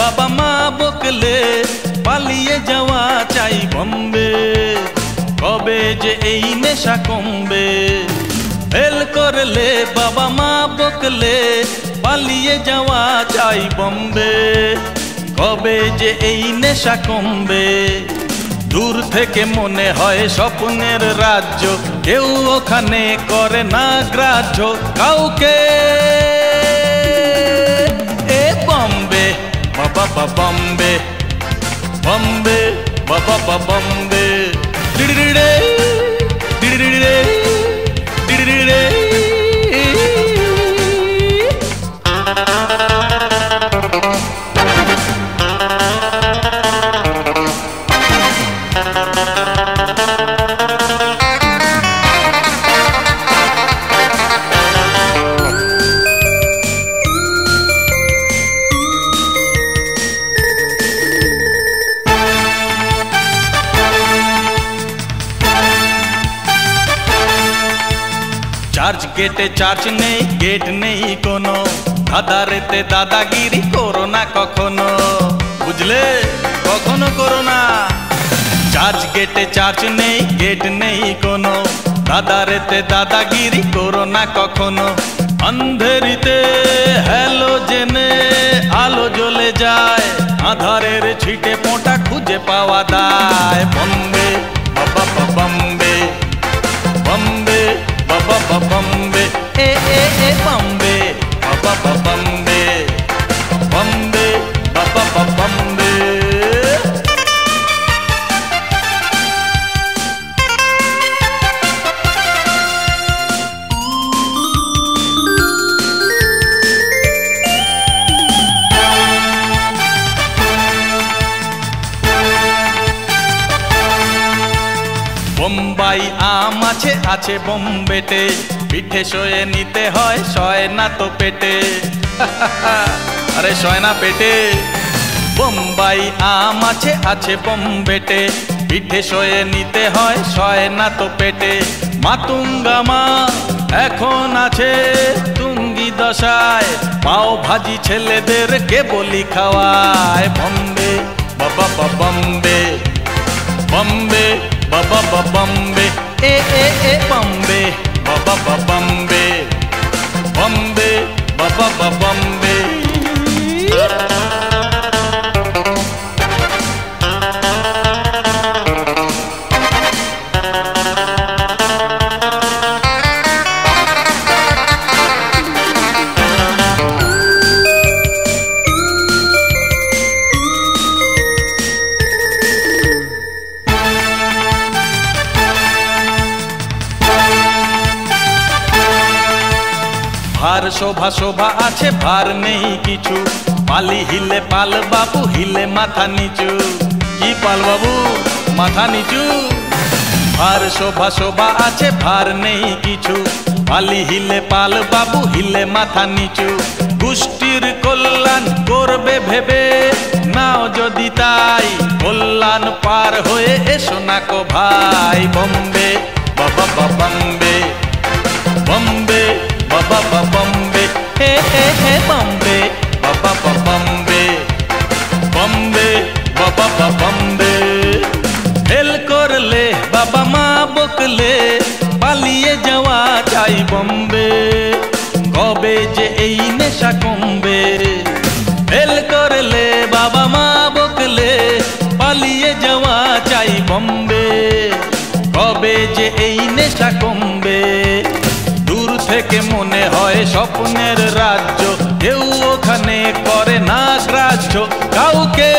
বাবা মা বকলে পালিয়ে যাওয়া চাই বম্বে। কবে যে এই নেশা কমবে? ফেল করলে বাবা মা বকলে পালিয়ে যাওয়া চাই বম্বে। কবে যে এই নেশা কমবে? দূর থেকে মনে হয় স্বপ্নের রাজ্য, কেউ ওখানে করে না গ্রাহ্য কাউকে। এ বম্বে বাবা বম্বে, বম্বে বাবা বম্বে। ডিডিডিডে ডিডিডিডে ডিডিডিডে। চার্চ গেটে চার্চ নেই, গেট নেই কোনো, দাদারেতে দাদাগিরি করো না কখনো, বুঝলে? কখনো করো না। চার্চ গেটে চার্চ নেই, গেট নেই কোনো, দাদারেতে দাদাগিরি করো না কখনো। অন্ধেরিতে হ্যালো জেনে আলো জ্বলে যায়, আধারের ছিটে পোঁটা খুঁজে পাওয়া দায়। বম্বে বাবা বম্বে, বম্বে বাবা বম্বে। এ এ এ বম্বে বাবা বম্বে, বম্বে বাবা বম্বে। বোম্বাই আম আছে আছে বোম্বেতে, পিঠে শোয়ে নিতে হয়, শয় না তো পেটে। আরে শয় না পেটে। বোম্বাই আম আছে আছে বোম্বেতে, পিঠে শোয়ে নিতে হয়, শয় না তো পেটে। মাতুঙ্গা মা এখন আছে তুঙ্গি দশায়, পাও ভাজি ছেলেদের কে বলি খাওয়ায়। বম্বে বাবা বম্বে, বম্বে বাবা বম্বে। এ এ এ বম্বে বাবা বম্বে, বম্বে বাবা বম্বে। ভার শোভা শোভা আছে, ভার নেই কিছু, পালি হিলে পাল বাবু, হিলে মাথা নিচু। কি পাল বাবু মাথা নিচু? ভার শোভা শোভা আছে, ভার নেই কিছু, পালি হিলে পাল বাবু, হিলে মাথা নিচু। গোষ্ঠীর কল্যাণ করবে ভেবে নাও যদি তাই, কল্যাণ পার হয়ে এসো না কো ভাই। বম্বে বাবা বম্বে, বম্বে বাবা বম্বে। হে হে হে বম্বে বাবা বম্বে, বম্বে বাবা বম্বে। ফেল করলে বাবা মা বকলে পালিয়ে যাওয়া চাই বম্বে। কবে যে এই নেশা কমবে? ফেল করলে বাবা মা বকলে পালিয়ে যাওয়া চাই বম্বে। কবে যে এই নেশা কমবে? দূর থেকে মনে হয় স্বপ্নের রাজ্য, কেউ ওখানে করে না গ্রাহ্য কাউকে।